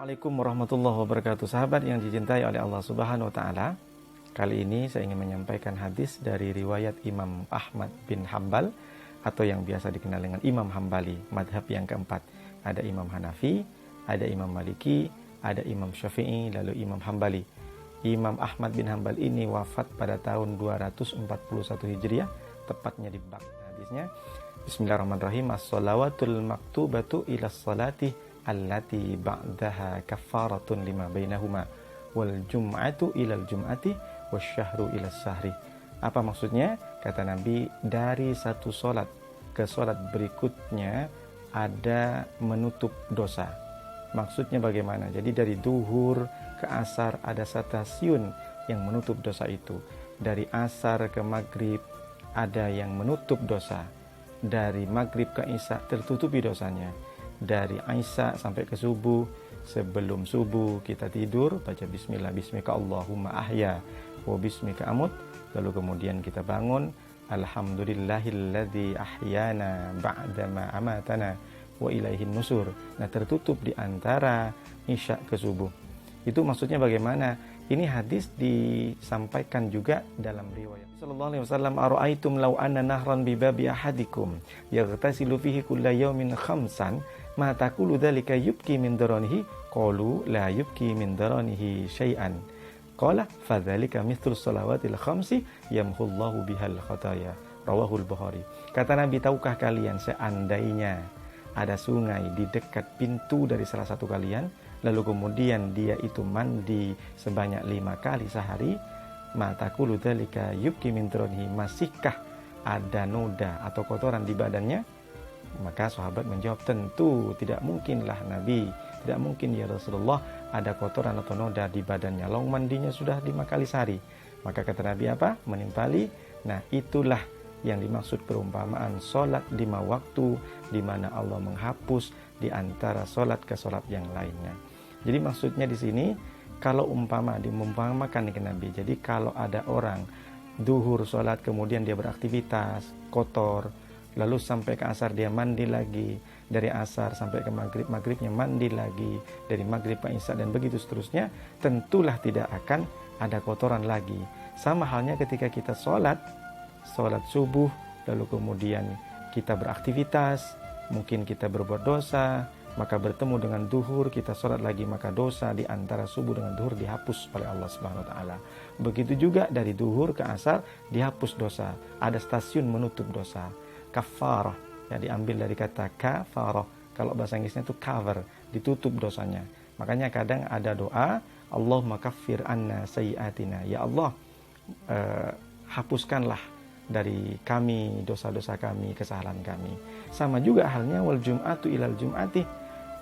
Assalamualaikum warahmatullahi wabarakatuh. Sahabat yang dicintai oleh Allah Subhanahu wa taala. Kali ini saya ingin menyampaikan hadis dari riwayat Imam Ahmad bin Hambal atau yang biasa dikenal dengan Imam Hambali, madhab yang keempat. Ada Imam Hanafi, ada Imam Maliki, ada Imam Syafi'i, lalu Imam Hambali. Imam Ahmad bin Hambal ini wafat pada tahun 241 Hijriah, tepatnya di Baghdad. Hadisnya, Bismillahirrahmanirrahim. As-salawatul maktubatu ila salati allati ba'daha kaffaratun lima bainahuma wal jum'atu ilal jum'ati wasyahru ilas sahri. Apa maksudnya? Kata Nabi, dari satu solat ke solat berikutnya ada menutup dosa. Maksudnya bagaimana? Jadi dari duhur ke asar ada stasiun yang menutup dosa itu. Dari asar ke maghrib ada yang menutup dosa. Dari maghrib ke isya tertutupi dosanya. Dari Isya sampai ke subuh, sebelum subuh kita tidur baca bismillah, bismika Allahumma ahya wa bismika amut, lalu kemudian kita bangun, alhamdulillahilladzi ahyana ba'dama amatana wa ilaihin nusur. Nah, tertutup di antara Isya ke subuh. Itu maksudnya bagaimana? Ini hadis disampaikan juga dalam riwayat sallallahu alaihi wasallam, ara'aitum law anna nahran bi babi ahadikum yaghtasilu fihi kulla yawmin khamsan ma taqulu dzalika yubki min daranihi qalu la yubki min daranihi syai'an qala fadzalika mithlu shalawatil khamsi yamhullahu bihal khataya rawahul Bukhari. Kata Nabi, tahukah kalian seandainya ada sungai di dekat pintu dari salah satu kalian, lalu kemudian dia itu mandi sebanyak 5 kali sehari, mataku ludzalika yubki min daranihi, masihkah ada noda atau kotoran di badannya? Maka sahabat menjawab, tentu tidak mungkinlah Nabi, tidak mungkin ya Rasulullah ada kotoran atau noda di badannya, long mandinya sudah 5 kali sehari. Maka kata Nabi apa? Menimpali. Nah, itulah yang dimaksud perumpamaan solat 5 waktu, di mana Allah menghapus di antara solat ke solat yang lainnya. Jadi maksudnya di sini, kalau diumpamakan dengan Nabi, jadi kalau ada orang duhur solat kemudian dia beraktivitas kotor, lalu sampai ke asar dia mandi lagi, dari asar sampai ke maghrib, maghribnya mandi lagi, dari maghrib ke isya dan begitu seterusnya, tentulah tidak akan ada kotoran lagi. Sama halnya ketika kita sholat subuh, lalu kemudian kita beraktivitas, mungkin kita berbuat dosa, maka bertemu dengan duhur, kita sholat lagi, maka dosa di antara subuh dengan duhur dihapus oleh Allah Subhanahu wa taala. Begitu juga dari duhur ke asar dihapus dosa, ada stasiun menutup dosa. Kafarah, ya, diambil dari kata kafarah. Kalau bahasa Inggrisnya itu cover, ditutup dosanya. Makanya kadang ada doa, Allahumma kaffir anna sayyiatina, ya Allah, hapuskanlah dari kami dosa-dosa kami, kesalahan kami. Sama juga halnya wal jum'atu ilal jum'ati,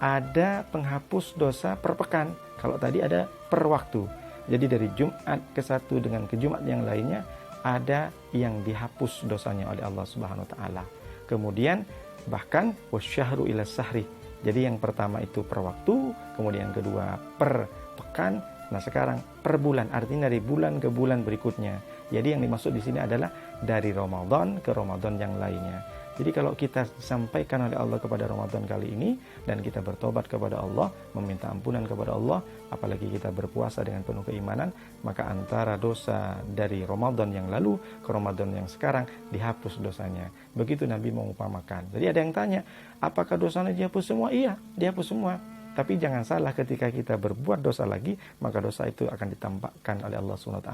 ada penghapus dosa per pekan. Kalau tadi ada per waktu. Jadi dari Jumat ke satu dengan ke Jumat yang lainnya ada yang dihapus dosanya oleh Allah Subhanahu wa taala. Kemudian bahkan wasyahru ila sahri. Jadi yang pertama itu per waktu, kemudian yang kedua per pekan, nah sekarang per bulan, artinya dari bulan ke bulan berikutnya. Jadi yang dimaksud di sini adalah dari Ramadan ke Ramadan yang lainnya. Jadi kalau kita disampaikan oleh Allah kepada Ramadan kali ini dan kita bertobat kepada Allah, meminta ampunan kepada Allah, apalagi kita berpuasa dengan penuh keimanan, maka antara dosa dari Ramadan yang lalu ke Ramadan yang sekarang dihapus dosanya. Begitu Nabi mengumpamakan. Jadi ada yang tanya, apakah dosanya dihapus semua? Iya, dihapus semua. Tapi jangan salah, ketika kita berbuat dosa lagi, maka dosa itu akan ditampakkan oleh Allah SWT.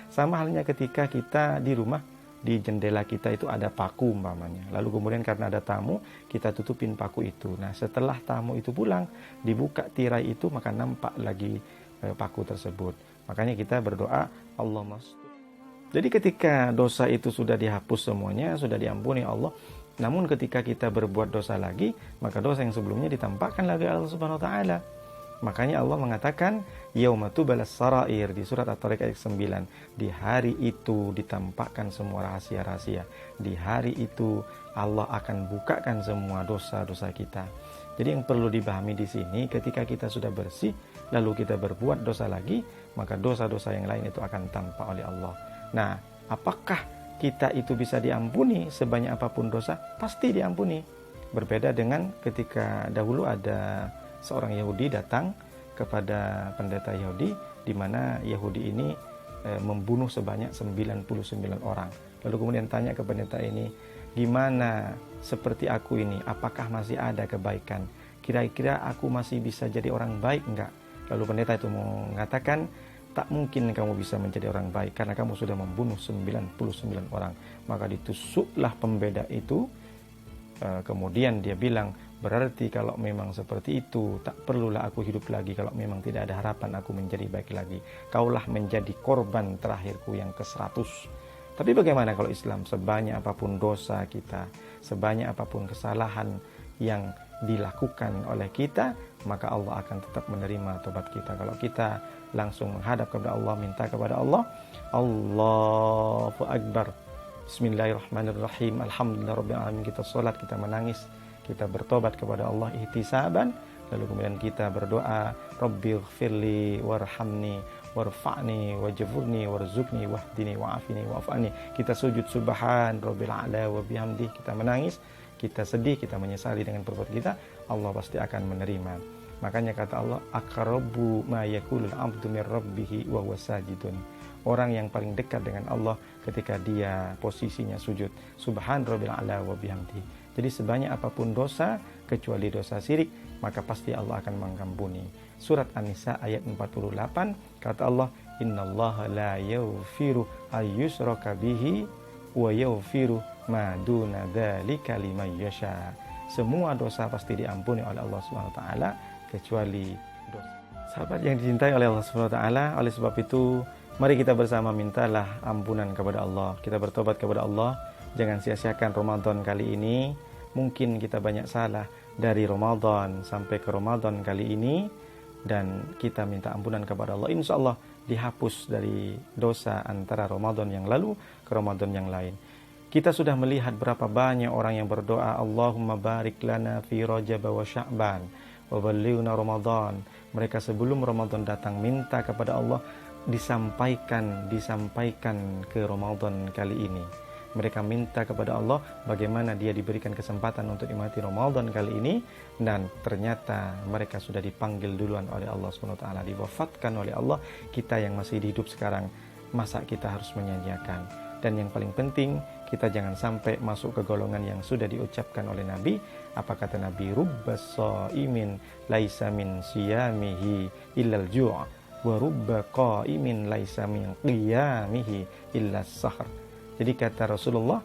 Sama halnya ketika kita di rumah, di jendela kita itu ada paku umpamanya. Lalu kemudian karena ada tamu, kita tutupin paku itu. Nah, setelah tamu itu pulang, dibuka tirai itu, maka nampak lagi paku tersebut. Makanya kita berdoa, Allahumma stur. Jadi ketika dosa itu sudah dihapus semuanya, sudah diampuni Allah, namun ketika kita berbuat dosa lagi, maka dosa yang sebelumnya ditampakkan lagi Allah Subhanahu wa taala. Makanya Allah mengatakan yauma tubalas sarair di surat At-Tariq ayat 9. Di hari itu ditampakkan semua rahasia-rahasia. Di hari itu Allah akan bukakan semua dosa-dosa kita. Jadi yang perlu dipahami di sini, ketika kita sudah bersih lalu kita berbuat dosa lagi, maka dosa-dosa yang lain itu akan tampak oleh Allah. Nah, apakah kita itu bisa diampuni sebanyak apapun dosa? Pasti diampuni. Berbeda dengan ketika dahulu ada seorang Yahudi datang kepada pendeta Yahudi, di mana Yahudi ini membunuh sebanyak 99 orang. Lalu kemudian tanya ke pendeta ini, gimana seperti aku ini, apakah masih ada kebaikan? Kira-kira aku masih bisa jadi orang baik enggak? Lalu pendeta itu mengatakan, tak mungkin kamu bisa menjadi orang baik karena kamu sudah membunuh 99 orang. Maka ditusuklah pembeda itu. Kemudian dia bilang, berarti kalau memang seperti itu, tak perlulah aku hidup lagi. Kalau memang tidak ada harapan aku menjadi baik lagi, kaulah menjadi korban terakhirku yang ke-100. Tapi bagaimana kalau Islam? Sebanyak apapun dosa kita, sebanyak apapun kesalahan yang dilakukan oleh kita, maka Allah akan tetap menerima tobat kita. Kalau kita langsung menghadap kepada Allah, minta kepada Allah, Allahu Akbar, Bismillahirrahmanirrahim, Alhamdulillahirabbil alamin, kita sholat, kita menangis, kita bertobat kepada Allah ihtisaban, lalu kemudian kita berdoa, Rabbighfirli warhamni warfa'ni wajburni warzuqni wahdini wa'afini wa'afani. Kita sujud subhan rabbil a'la wa bihamdih, kita menangis, kita sedih, kita menyesali dengan perbuatan kita, Allah pasti akan menerima. Makanya kata Allah, aqrabu ma yakulul 'abdu mir rabbih wa huwa sajidun. Orang yang paling dekat dengan Allah ketika dia posisinya sujud. Subhan rabbil a'la wa bihamdi. Jadi sebanyak apapun dosa, kecuali dosa syirik, maka pasti Allah akan mengampuni. Surat An-Nisa ayat 48, kata Allah, innallaha la yaghfiru ayyushraka bihi wa yaghfiru ma duna dzalika liman yasha. Semua dosa pasti diampuni oleh Allah Subhanahu wa taala kecuali dosa. Sahabat yang dicintai oleh Allah Subhanahu wa taala, oleh sebab itu mari kita bersama mintalah ampunan kepada Allah. Kita bertobat kepada Allah. Jangan sia-siakan Ramadan kali ini. Mungkin kita banyak salah dari Ramadan sampai ke Ramadan kali ini. Dan kita minta ampunan kepada Allah. Insya Allah dihapus dari dosa antara Ramadan yang lalu ke Ramadan yang lain. Kita sudah melihat berapa banyak orang yang berdoa, Allahumma barik lana fi Rajab wa Sya'ban wa ballighna Ramadan. Mereka sebelum Ramadan datang minta kepada Allah, disampaikan ke Ramadan kali ini. Mereka minta kepada Allah bagaimana dia diberikan kesempatan untuk menikmati Ramadan kali ini, dan ternyata mereka sudah dipanggil duluan oleh Allah Subhanahu wa taala, diwafatkan oleh Allah. Kita yang masih hidup sekarang, masa kita harus menyanyiakan? Dan yang paling penting, kita jangan sampai masuk ke golongan yang sudah diucapkan oleh Nabi. Apa kata Nabi? Rubbas shaimin laisa min siyamihi illal ju', wa rubba qaimin laisa min qiyamihi illa sahr. Jadi kata Rasulullah,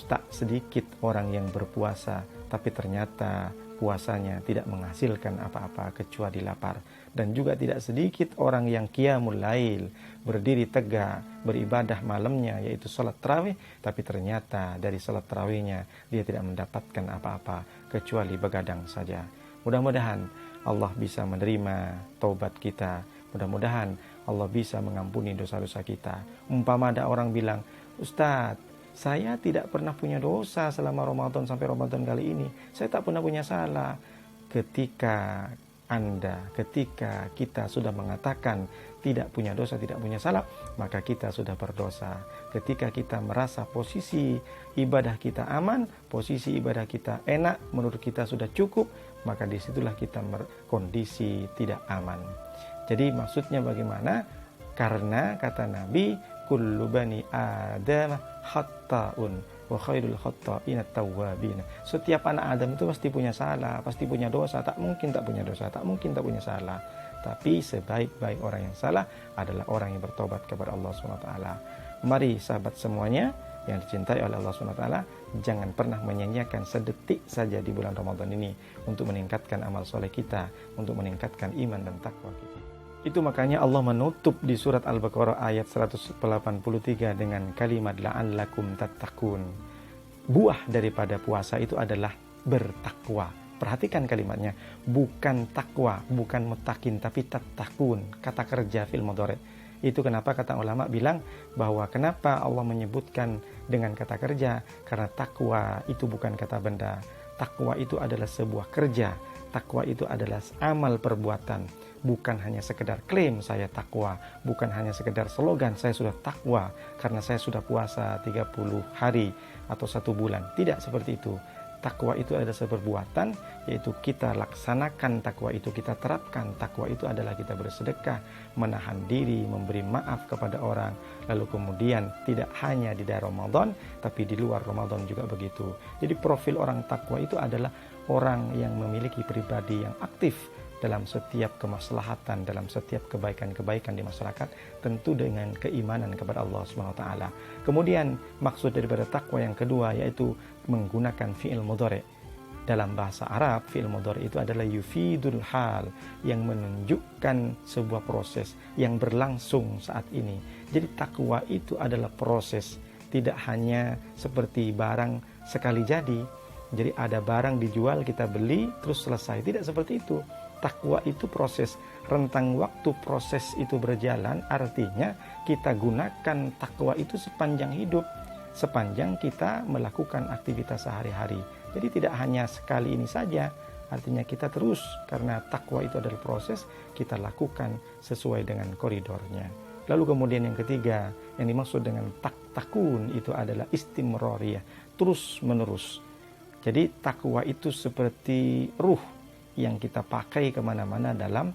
tak sedikit orang yang berpuasa tapi ternyata puasanya tidak menghasilkan apa-apa kecuali lapar. Dan juga tidak sedikit orang yang qiyamul lail, berdiri tegak, beribadah malamnya, yaitu salat tarawih, tapi ternyata dari salat tarawihnya dia tidak mendapatkan apa-apa kecuali begadang saja. Mudah-mudahan Allah bisa menerima taubat kita. Mudah-mudahan Allah bisa mengampuni dosa-dosa kita. Umpama ada orang bilang, Ustadz, saya tidak pernah punya dosa selama Ramadan sampai Ramadan kali ini. Saya tak pernah punya salah. Ketika kita sudah mengatakan tidak punya dosa, tidak punya salah, maka kita sudah berdosa. Ketika kita merasa posisi ibadah kita aman, posisi ibadah kita enak, menurut kita sudah cukup, maka disitulah kita kondisi tidak aman. Jadi maksudnya bagaimana? Karena kata Nabi, kullu bani Adam khatta'un wa khairul khatta'ina tawwabin. Setiap anak Adam itu pasti punya salah, pasti punya dosa. Tak mungkin tak punya dosa, tak mungkin tak punya salah. Tapi sebaik-baik orang yang salah adalah orang yang bertobat kepada Allah SWT. Mari sahabat semuanya yang dicintai oleh Allah SWT, jangan pernah menyanyiakan sedetik saja di bulan Ramadan ini untuk meningkatkan amal soleh kita, untuk meningkatkan iman dan takwa kita. Itu makanya Allah menutup di surat Al-Baqarah ayat 183 dengan kalimat la'allakum tattaqun. Buah daripada puasa itu adalah bertakwa. Perhatikan kalimatnya, bukan takwa, bukan mutakin, tapi tattaqun, kata kerja fil mudhari'. Itu kenapa kata ulama bilang bahwa kenapa Allah menyebutkan dengan kata kerja, karena takwa itu bukan kata benda. Takwa itu adalah sebuah kerja. Takwa itu adalah amal perbuatan. Bukan hanya sekedar klaim saya takwa, bukan hanya sekedar slogan saya sudah takwa karena saya sudah puasa 30 hari atau 1 bulan. Tidak seperti itu. takwa itu adalah sebuah perbuatan, yaitu kita laksanakan takwa itu, kita terapkan takwa itu adalah kita bersedekah, menahan diri, memberi maaf kepada orang, lalu kemudian tidak hanya di dalam Ramadan, tapi di luar Ramadan juga begitu. Jadi profil orang takwa itu adalah orang yang memiliki pribadi yang aktif dalam setiap kemaslahatan, dalam setiap kebaikan-kebaikan di masyarakat, tentu dengan keimanan kepada Allah Subhanahu wa taala. Kemudian maksud daripada takwa yang kedua yaitu menggunakan fi'il mudhari'. Dalam bahasa Arab, fi'il mudhari' itu adalah yufidul hal, yang menunjukkan sebuah proses yang berlangsung saat ini. Jadi takwa itu adalah proses, tidak hanya seperti barang sekali jadi. Jadi ada barang dijual, kita beli terus selesai, tidak seperti itu. Takwa itu proses, rentang waktu proses itu berjalan, artinya kita gunakan takwa itu sepanjang hidup, sepanjang kita melakukan aktivitas sehari-hari. Jadi tidak hanya sekali ini saja, artinya kita terus, karena takwa itu adalah proses, kita lakukan sesuai dengan koridornya. Lalu kemudian yang ketiga, yang dimaksud dengan takun itu adalah istimroriyah, terus menerus. Jadi takwa itu seperti ruh yang kita pakai kemana-mana dalam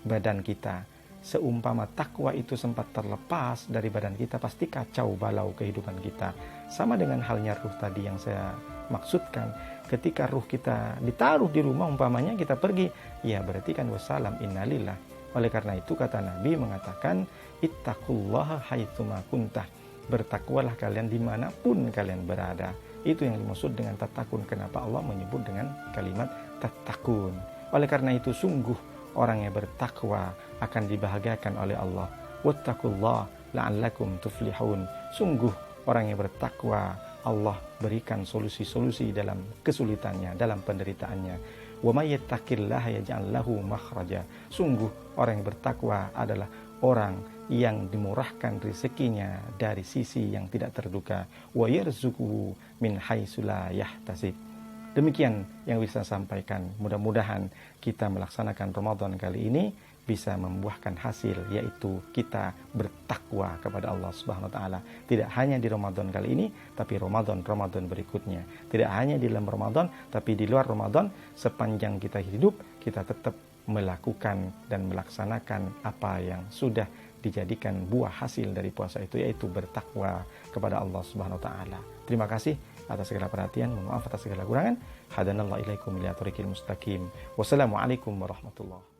badan kita. Seumpama takwa itu sempat terlepas dari badan kita, pasti kacau balau kehidupan kita. Sama dengan halnya ruh tadi yang saya maksudkan. Ketika ruh kita ditaruh di rumah, umpamanya kita pergi, ya berarti kan wassalam innalillah. Oleh karena itu kata Nabi mengatakan, ittaqullaha haitsuma kuntah. Bertakwalah kalian dimanapun kalian berada. Itu yang dimaksud dengan tatakun. Kenapa Allah menyebut dengan kalimat tatakun? Oleh karena itu sungguh orang yang bertakwa akan dibahagiakan oleh Allah. Wattaqullah la'allakum tuflihun. Sungguh orang yang bertakwa Allah berikan solusi-solusi dalam kesulitannya, dalam penderitaannya. Wa may yattaqillaha yaj'al lahu makhraja. Sungguh orang yang bertakwa adalah orang yang dimurahkan rezekinya dari sisi yang tidak terduga. Wa yarzuquhu min haitsu la yahtasib. Demikian yang bisa saya sampaikan. Mudah-mudahan kita melaksanakan Ramadan kali ini bisa membuahkan hasil, yaitu kita bertakwa kepada Allah Subhanahu wa taala. Tidak hanya di Ramadan kali ini, tapi Ramadan berikutnya. Tidak hanya di dalam Ramadan, tapi di luar Ramadan, sepanjang kita hidup, kita tetap melakukan dan melaksanakan apa yang sudah dijadikan buah hasil dari puasa itu, yaitu bertakwa kepada Allah Subhanahu wa taala. Terima kasih atas segala perhatian, mohon maaf atas segala kurangan. Hadanallahu ilaikum ila thoriqil mustaqim. Wassalamualaikum warahmatullahi